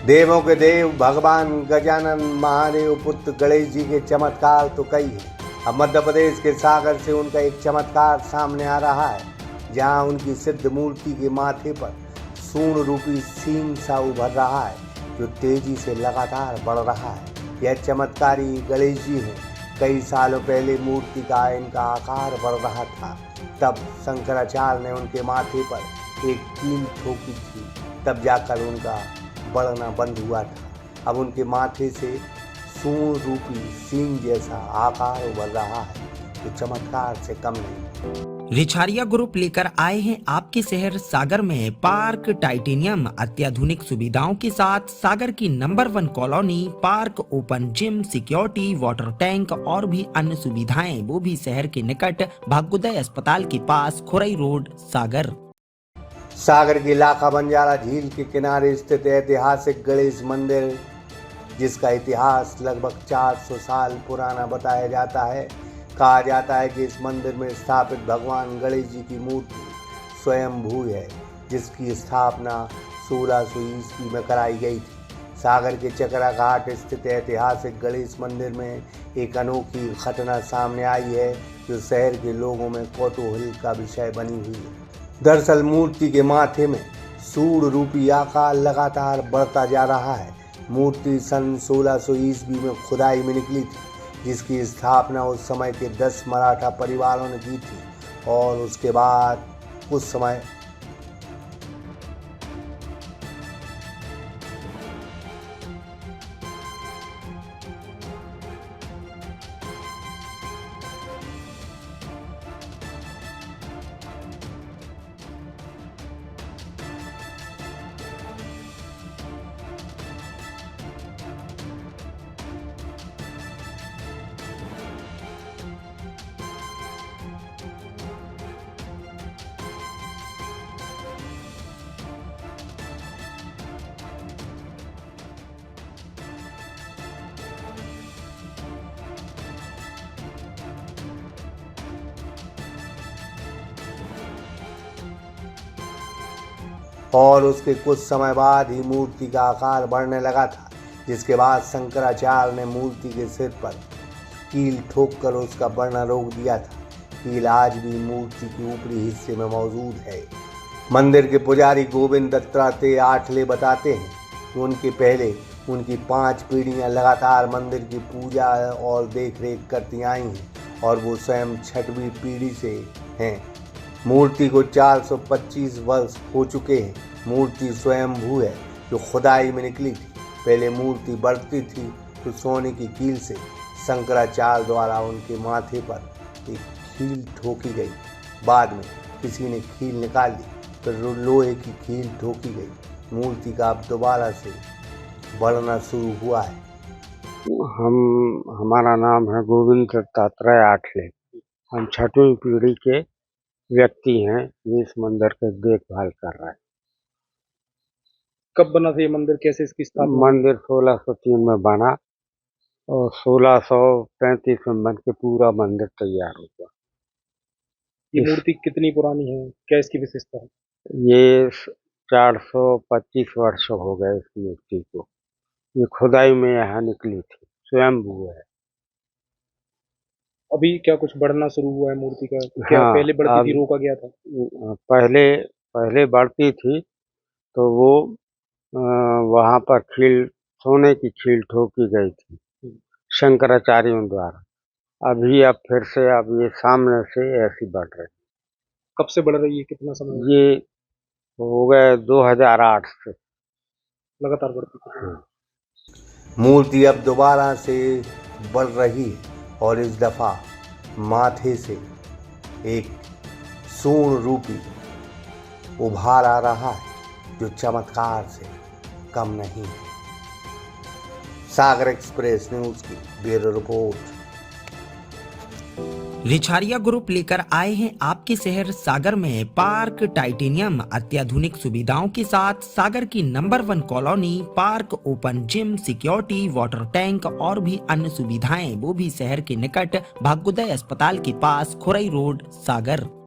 देवों के देव भगवान गजानन महादेव पुत्र गणेश जी के चमत्कार तो कई हैं। अब मध्य प्रदेश के सागर से उनका एक चमत्कार सामने आ रहा है, जहां उनकी सिद्ध मूर्ति के माथे पर सूंड रूपी सींग सा उभर रहा है, जो तेजी से लगातार बढ़ रहा है। यह चमत्कारी गणेश जी हैं। कई सालों पहले मूर्ति का इनका आकार बढ़ रहा था, तब शंकराचार्य ने उनके माथे पर एक कील ठोकी थी, तब जाकर उनका बढ़ना बंद हुआ था। अब उनके माथे से सूंड रूपी सींग जैसा आकार उभर रहा है, तो चमत्कार से कम नहीं। रिछारिया ग्रुप लेकर आए हैं आपके शहर सागर में पार्क टाइटेनियम अत्याधुनिक सुविधाओं के साथ सागर की number 1 colony, park, open gym, security, water tank और भी अन्य सुविधाएं, वो भी शहर के निकट भाग्योदय अस्पताल के पास, खुरई रोड, सागर। सागर की लाखा बंजारा झील के किनारे स्थित ऐतिहासिक गणेश मंदिर, जिसका इतिहास लगभग 400 साल पुराना बताया जाता है। कहा जाता है कि इस मंदिर में स्थापित भगवान गणेश जी की मूर्ति स्वयंभू है, जिसकी स्थापना 1600 ईस्वी में कराई गई थी। सागर के चकरा घाट स्थित ऐतिहासिक गणेश मंदिर में एक अनोखी घटना सामने आई है, जो शहर के लोगों में कौतूहल का विषय बनी हुई है। दरअसल मूर्ति के माथे में सूंड रूपी आकार लगातार बढ़ता जा रहा है। मूर्ति सन 1600 ईस्वी में खुदाई में निकली थी, जिसकी स्थापना उस समय के 10 मराठा परिवारों ने की थी और उसके बाद कुछ समय और उसके कुछ समय बाद ही मूर्ति का आकार बढ़ने लगा था, जिसके बाद शंकराचार्य ने मूर्ति के सिर पर कील ठोककर उसका बढ़ना रोक दिया था। कील आज भी मूर्ति के ऊपरी हिस्से में मौजूद है। मंदिर के पुजारी गोविंद दत्तात्रेय आठले बताते हैं कि उनके पहले उनकी 5 पीढ़ियां लगातार मंदिर की पूजा और देखरेख करती आई हैं, और वो स्वयं 6वीं पीढ़ी से हैं। मूर्ति को 425 वर्ष हो चुके हैं। मूर्ति स्वयंभू है, जो खुदाई में निकली थी। पहले मूर्ति बढ़ती थी तो सोने की कील से शंकराचार्य द्वारा उनके माथे पर एक कील ठोकी गई। बाद में किसी ने कील निकाल ली, फिर लोहे की कील ठोकी गई। मूर्ति का अब दोबारा से बढ़ना शुरू हुआ है। हमारा नाम है गोविंद दत्तात्रेय आठले। हम 6वीं पीढ़ी के व्यक्ति हैं जो इस मंदिर की देखभाल कर रहे हैं। कब बना था ये मंदिर, कैसे इसकी स्थापना? मंदिर 1603 में बना और 1635 में बन के पूरा मंदिर तैयार हुआ। ये मूर्ति कितनी पुरानी है, क्या इसकी विशेषता है? ये 425 वर्ष हो गए इस मूर्ति को। ये खुदाई में यहाँ निकली थी, स्वयंभू है। अभी क्या कुछ बढ़ना शुरू हुआ है मूर्ति का? क्या हाँ, पहले बढ़ती थी, रोका गया था? पहले बढ़ती थी तो वो वहाँ पर सोने की कील ठोकी गई थी शंकराचार्यों द्वारा। अब फिर से ये सामने से ऐसी बढ़ रही। कब से बढ़ रही है, कितना समय? ये हो गए 2008 से लगातार बढ़ती थी। मूर्ति अब दोबारा से बढ़ रही है और इस दफा माथे से एक सूंड रूपी उभार आ रहा है, जो चमत्कार से कम नहीं है। सागर एक्सप्रेस न्यूज की ब्यूरो रिपोर्ट। रिछारिया ग्रुप लेकर आए हैं आपके शहर सागर में पार्क टाइटेनियम अत्याधुनिक सुविधाओं के साथ सागर की number 1 colony, park, open gym, security, water tank और भी अन्य सुविधाएं, वो भी शहर के निकट भाग्योदय अस्पताल के पास, खुरई रोड, सागर।